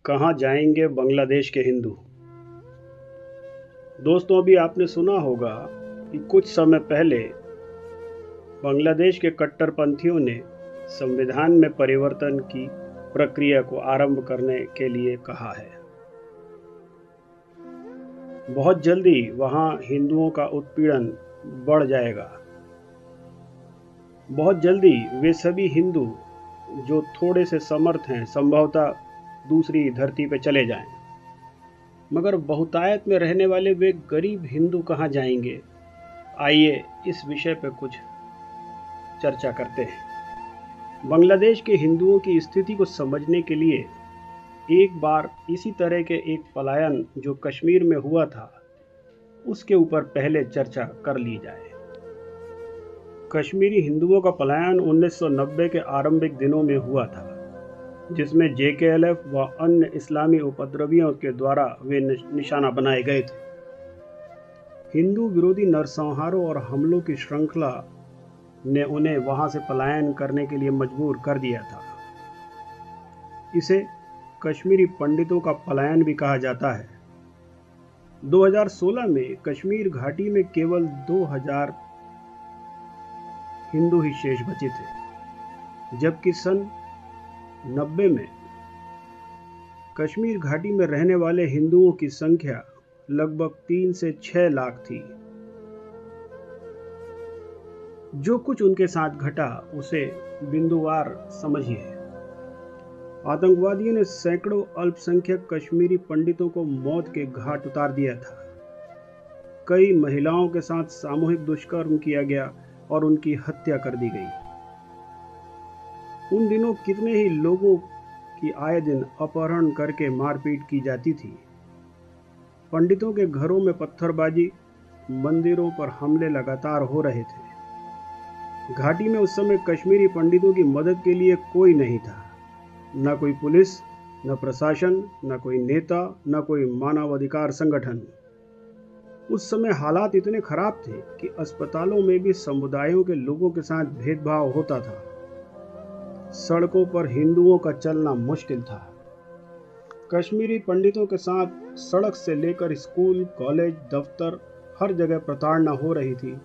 कहाँ जाएंगे बांग्लादेश के हिंदू। दोस्तों, अभी आपने सुना होगा कि कुछ समय पहले बांग्लादेश के कट्टरपंथियों ने संविधान में परिवर्तन की प्रक्रिया को आरंभ करने के लिए कहा है। बहुत जल्दी वहां हिंदुओं का उत्पीड़न बढ़ जाएगा। बहुत जल्दी वे सभी हिंदू जो थोड़े से समर्थ हैं संभवतः दूसरी धरती पर चले जाएं। मगर बहुतायत में रहने वाले वे गरीब हिंदू कहाँ जाएंगे? आइए इस विषय पर कुछ चर्चा करते हैं। बांग्लादेश के हिंदुओं की स्थिति को समझने के लिए एक बार इसी तरह के एक पलायन जो कश्मीर में हुआ था उसके ऊपर पहले चर्चा कर ली जाए। कश्मीरी हिंदुओं का पलायन 1990 के आरंभिक दिनों में हुआ था, जिसमें JKLF व अन्य इस्लामी उपद्रवियों के द्वारा वे निशाना बनाए गए थे। हिंदू विरोधी नरसंहारों और हमलों की श्रृंखला ने उन्हें वहां से पलायन करने के लिए मजबूर कर दिया था। इसे कश्मीरी पंडितों का पलायन भी कहा जाता है। 2016 में कश्मीर घाटी में केवल 2000 हिंदू ही शेष बचे थे, जबकि सन 90 में कश्मीर घाटी में रहने वाले हिंदुओं की संख्या लगभग 3 से 6 लाख थी। जो कुछ उनके साथ घटा उसे बिंदुवार समझिए। आतंकवादियों ने सैकड़ों अल्पसंख्यक कश्मीरी पंडितों को मौत के घाट उतार दिया था। कई महिलाओं के साथ सामूहिक दुष्कर्म किया गया और उनकी हत्या कर दी गई। उन दिनों कितने ही लोगों की आए दिन अपहरण करके मारपीट की जाती थी। पंडितों के घरों में पत्थरबाजी, मंदिरों पर हमले लगातार हो रहे थे। घाटी में उस समय कश्मीरी पंडितों की मदद के लिए कोई नहीं था। न कोई पुलिस, न प्रशासन, न कोई नेता, न कोई मानवाधिकार संगठन। उस समय हालात इतने खराब थे कि अस्पतालों में भी समुदायों के लोगों के साथ भेदभाव होता था। सड़कों पर हिंदुओं का चलना मुश्किल था। कश्मीरी पंडितों के साथ सड़क से लेकर स्कूल, कॉलेज, दफ्तर, हर जगह प्रताड़ना हो रही थी,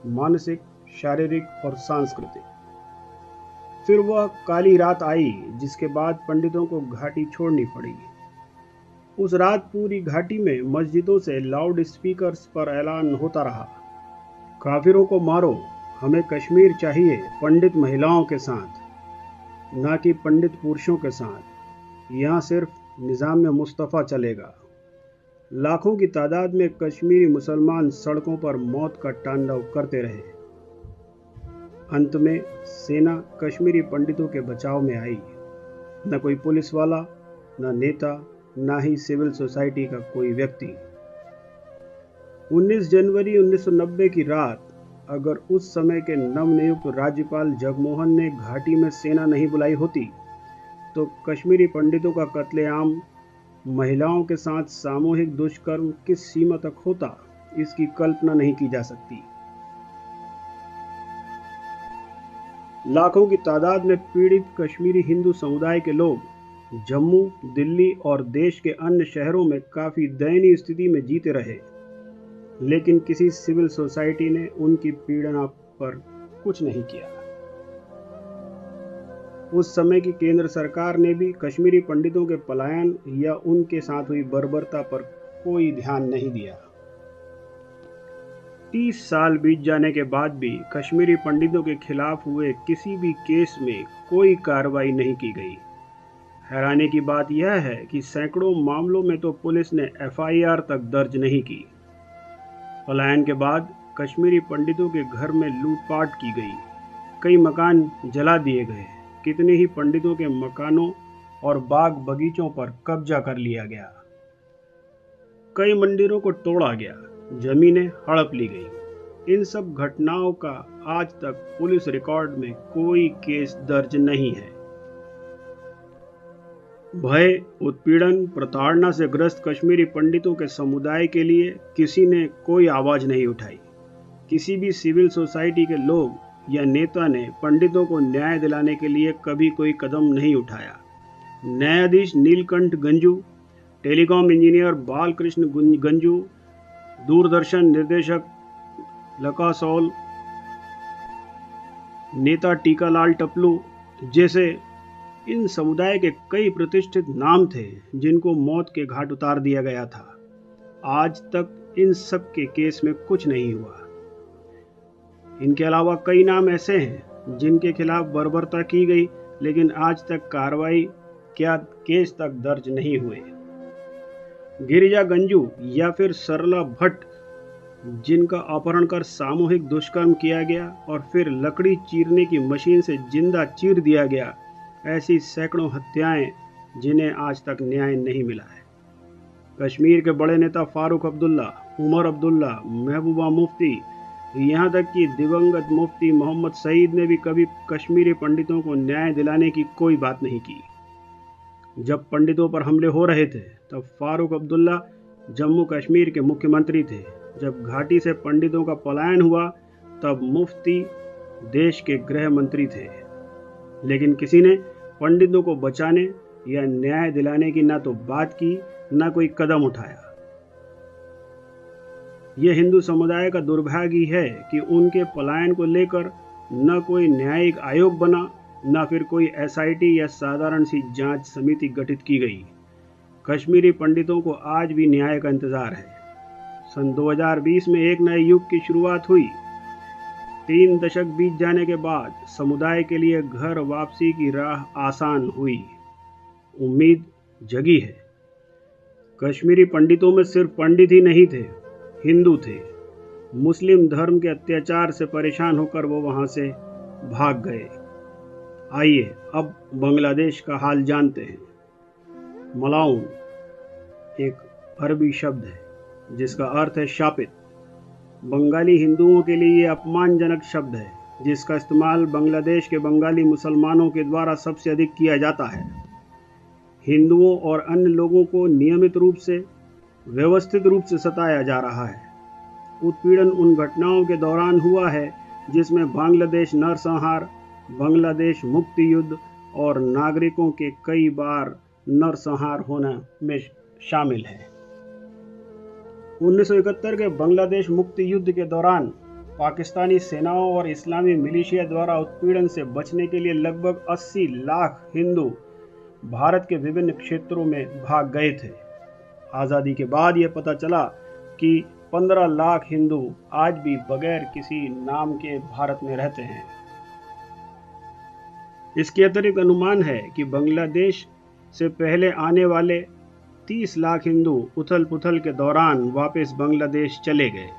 मानसिक, शारीरिक और सांस्कृतिक। फिर वह काली रात आई जिसके बाद पंडितों को घाटी छोड़नी पड़ी। उस रात पूरी घाटी में मस्जिदों से लाउड स्पीकर्स पर ऐलान होता रहा, काफिरों को मारो, हमें कश्मीर चाहिए पंडित महिलाओं के साथ, ना कि पंडित पुरुषों के साथ। यहाँ सिर्फ निज़ाम मुस्तफ़ा चलेगा। लाखों की तादाद में कश्मीरी मुसलमान सड़कों पर मौत का तांडव करते रहे। अंत में सेना कश्मीरी पंडितों के बचाव में आई। न कोई पुलिस वाला, न नेता, न ही सिविल सोसाइटी का कोई व्यक्ति। 19 जनवरी 1990 की रात अगर उस समय के नवनियुक्त राज्यपाल जगमोहन ने घाटी में सेना नहीं बुलाई होती तो कश्मीरी पंडितों का कत्लेआम, महिलाओं के साथ सामूहिक दुष्कर्म किस सीमा तक होता, इसकी कल्पना नहीं की जा सकती। लाखों की तादाद में पीड़ित कश्मीरी हिंदू समुदाय के लोग जम्मू, दिल्ली और देश के अन्य शहरों में काफ़ी दयनीय स्थिति में जीते रहे, लेकिन किसी सिविल सोसाइटी ने उनकी पीड़ना पर कुछ नहीं किया। उस समय की केंद्र सरकार ने भी कश्मीरी पंडितों के पलायन या उनके साथ हुई बर्बरता पर कोई ध्यान नहीं दिया। 30 साल बीत जाने के बाद भी कश्मीरी पंडितों के खिलाफ हुए किसी भी केस में कोई कार्रवाई नहीं की गई। हैरानी की बात यह है कि सैकड़ों मामलों में तो पुलिस ने FIR तक दर्ज नहीं की। पलायन के बाद कश्मीरी पंडितों के घर में लूटपाट की गई, कई मकान जला दिए गए, कितने ही पंडितों के मकानों और बाग बगीचों पर कब्जा कर लिया गया, कई मंदिरों को तोड़ा गया, जमीनें हड़प ली गई। इन सब घटनाओं का आज तक पुलिस रिकॉर्ड में कोई केस दर्ज नहीं है। भय, उत्पीड़न, प्रताड़ना से ग्रस्त कश्मीरी पंडितों के समुदाय के लिए किसी ने कोई आवाज नहीं उठाई। किसी भी सिविल सोसाइटी के लोग या नेता ने पंडितों को न्याय दिलाने के लिए कभी कोई कदम नहीं उठाया। न्यायाधीश नीलकंठ गंजू, टेलीकॉम इंजीनियर बालकृष्ण गंजू, दूरदर्शन निर्देशक लका सौल, नेता टीकालाल टपलू जैसे इन समुदाय के कई प्रतिष्ठित नाम थे जिनको मौत के घाट उतार दिया गया था। आज तक इन सब के केस में कुछ नहीं हुआ। इनके अलावा कई नाम ऐसे हैं जिनके खिलाफ बर्बरता की गई, लेकिन आज तक कार्रवाई क्या केस तक दर्ज नहीं हुए। गिरिजा गंजू या फिर सरला भट्ट, जिनका अपहरण कर सामूहिक दुष्कर्म किया गया और फिर लकड़ी चीरने की मशीन से जिंदा चीर दिया गया, ऐसी सैकड़ों हत्याएं जिन्हें आज तक न्याय नहीं मिला है। कश्मीर के बड़े नेता फारूक अब्दुल्ला, उमर अब्दुल्ला, महबूबा मुफ्ती, यहाँ तक कि दिवंगत मुफ्ती मोहम्मद सईद ने भी कभी कश्मीरी पंडितों को न्याय दिलाने की कोई बात नहीं की। जब पंडितों पर हमले हो रहे थे तब फारूक अब्दुल्ला जम्मू कश्मीर के मुख्यमंत्री थे। जब घाटी से पंडितों का पलायन हुआ तब मुफ्ती देश के गृह मंत्री थे, लेकिन किसी ने पंडितों को बचाने या न्याय दिलाने की ना तो बात की, ना कोई कदम उठाया। यह हिंदू समुदाय का दुर्भाग्य है कि उनके पलायन को लेकर न कोई न्यायिक आयोग बना, न फिर कोई एसआईटी या साधारण सी जांच समिति गठित की गई। कश्मीरी पंडितों को आज भी न्याय का इंतजार है। सन 2020 में एक नए युग की शुरुआत हुई। 3 दशक बीत जाने के बाद समुदाय के लिए घर वापसी की राह आसान हुई। उम्मीद जगी है। कश्मीरी पंडितों में सिर्फ पंडित ही नहीं थे, हिंदू थे। मुस्लिम धर्म के अत्याचार से परेशान होकर वो वहां से भाग गए। आइए अब बांग्लादेश का हाल जानते हैं। मलाउन एक अरबी शब्द है जिसका अर्थ है शापित। बंगाली हिंदुओं के लिए ये अपमानजनक शब्द है जिसका इस्तेमाल बांग्लादेश के बंगाली मुसलमानों के द्वारा सबसे अधिक किया जाता है। हिंदुओं और अन्य लोगों को नियमित रूप से व्यवस्थित रूप से सताया जा रहा है। उत्पीड़न उन घटनाओं के दौरान हुआ है जिसमें बांग्लादेश नरसंहार, बांग्लादेश मुक्ति युद्ध और नागरिकों के कई बार नरसंहार होना में शामिल है। 1971 के बांग्लादेश मुक्ति युद्ध के दौरान पाकिस्तानी सेनाओं और इस्लामी मिलिशिया द्वारा उत्पीड़न से बचने के लिए लगभग 80 लाख हिंदू भारत के विभिन्न क्षेत्रों में भाग गए थे। आज़ादी के बाद यह पता चला कि 15 लाख हिंदू आज भी बगैर किसी नाम के भारत में रहते हैं। इसके अतिरिक्त अनुमान है कि बांग्लादेश से पहले आने वाले 30 लाख हिंदू उथल पुथल के दौरान वापस बांग्लादेश चले गए।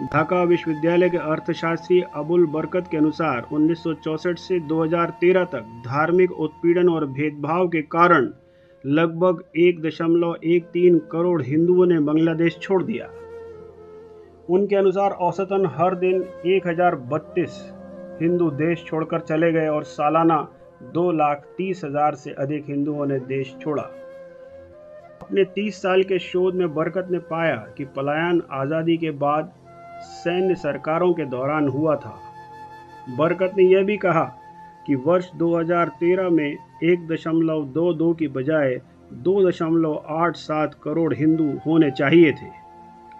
ढाका विश्वविद्यालय के अर्थशास्त्री अबुल बरकत के अनुसार 1964 से 2013 तक धार्मिक उत्पीड़न और भेदभाव के कारण लगभग 1.13 करोड़ हिंदुओं ने बांग्लादेश छोड़ दिया। उनके अनुसार औसतन हर दिन 1032 हिंदू देश छोड़कर चले गए और सालाना 2,30,000 से अधिक हिंदुओं ने देश छोड़ा। अपने 30 साल के शोध में बरकत ने पाया कि पलायन आज़ादी के बाद सैन्य सरकारों के दौरान हुआ था। बरकत ने यह भी कहा कि वर्ष 2013 में 1.22 की बजाय 2.87 करोड़ हिंदू होने चाहिए थे,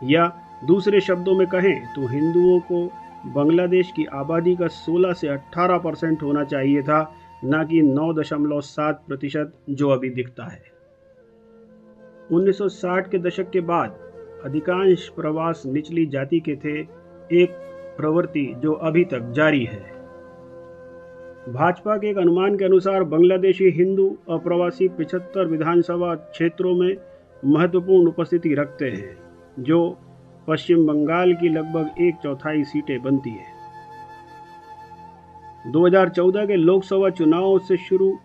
या दूसरे शब्दों में कहें तो हिंदुओं को बांग्लादेश की आबादी का 16 से 18% होना चाहिए था, न कि 9.7% जो अभी दिखता है। 1960 के दशक के बाद अधिकांश प्रवास निचली जाति के थे, एक प्रवृत्ति जो अभी तक जारी है। भाजपा के एक अनुमान के अनुसार बांग्लादेशी हिंदू अप्रवासी 75 विधानसभा क्षेत्रों में महत्वपूर्ण उपस्थिति रखते हैं, जो पश्चिम बंगाल की लगभग 1/4 सीटें बनती है। 2014 के लोकसभा चुनावों से शुरू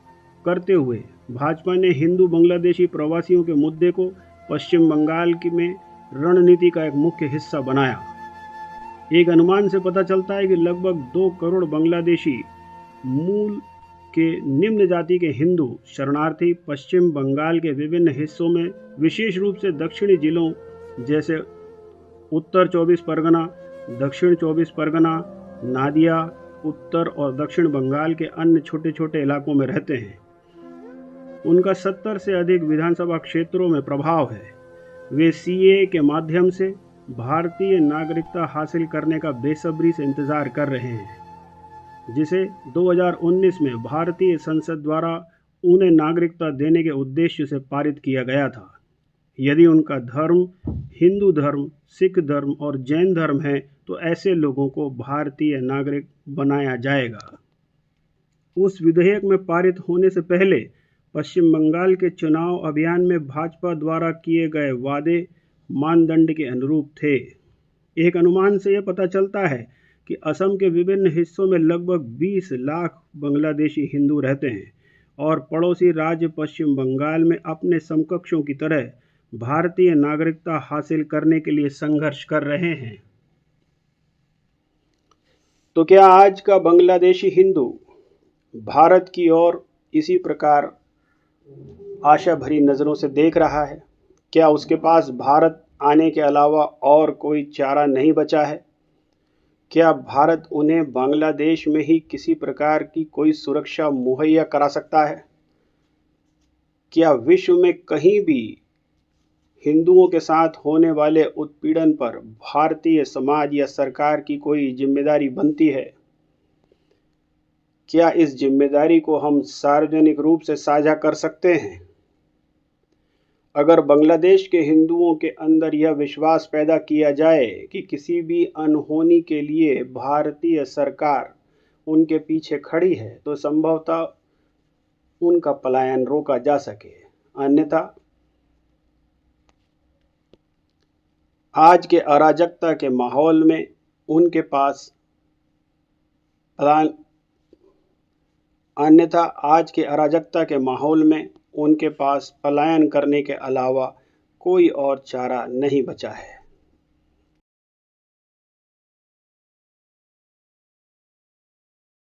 करते हुए भाजपा ने हिंदू बांग्लादेशी प्रवासियों के मुद्दे को पश्चिम बंगाल में रणनीति का एक मुख्य हिस्सा बनाया। एक अनुमान से पता चलता है कि लगभग 2 करोड़ बांग्लादेशी मूल के निम्न जाति के हिंदू शरणार्थी पश्चिम बंगाल के विभिन्न हिस्सों में, विशेष रूप से दक्षिणी जिलों जैसे उत्तर 24 परगना, दक्षिण 24 परगना, नादिया, उत्तर और दक्षिण बंगाल के अन्य छोटे छोटे इलाकों में रहते हैं। उनका 70 से अधिक विधानसभा क्षेत्रों में प्रभाव है। वे सीए के माध्यम से भारतीय नागरिकता हासिल करने का बेसब्री से इंतजार कर रहे हैं, जिसे 2019 में भारतीय संसद द्वारा उन्हें नागरिकता देने के उद्देश्य से पारित किया गया था। यदि उनका धर्म हिंदू धर्म, सिख धर्म और जैन धर्म है तो ऐसे लोगों को भारतीय नागरिक बनाया जाएगा। उस विधेयक में पारित होने से पहले पश्चिम बंगाल के चुनाव अभियान में भाजपा द्वारा किए गए वादे मानदंड के अनुरूप थे। एक अनुमान से यह पता चलता है कि असम के विभिन्न हिस्सों में लगभग 20 लाख बांग्लादेशी हिंदू रहते हैं और पड़ोसी राज्य पश्चिम बंगाल में अपने समकक्षों की तरह भारतीय नागरिकता हासिल करने के लिए संघर्ष कर रहे हैं। तो क्या आज का बांग्लादेशी हिंदू भारत की ओर इसी प्रकार आशा भरी नज़रों से देख रहा है? क्या उसके पास भारत आने के अलावा और कोई चारा नहीं बचा है? क्या भारत उन्हें बांग्लादेश में ही किसी प्रकार की कोई सुरक्षा मुहैया करा सकता है? क्या विश्व में कहीं भी हिंदुओं के साथ होने वाले उत्पीड़न पर भारतीय समाज या सरकार की कोई जिम्मेदारी बनती है? क्या इस जिम्मेदारी को हम सार्वजनिक रूप से साझा कर सकते हैं? अगर बांग्लादेश के हिंदुओं के अंदर यह विश्वास पैदा किया जाए कि किसी भी अनहोनी के लिए भारतीय सरकार उनके पीछे खड़ी है, तो संभवतः उनका पलायन रोका जा सके। अन्यथा आज के अराजकता के माहौल में उनके पास पलायन करने के अलावा कोई और चारा नहीं बचा है।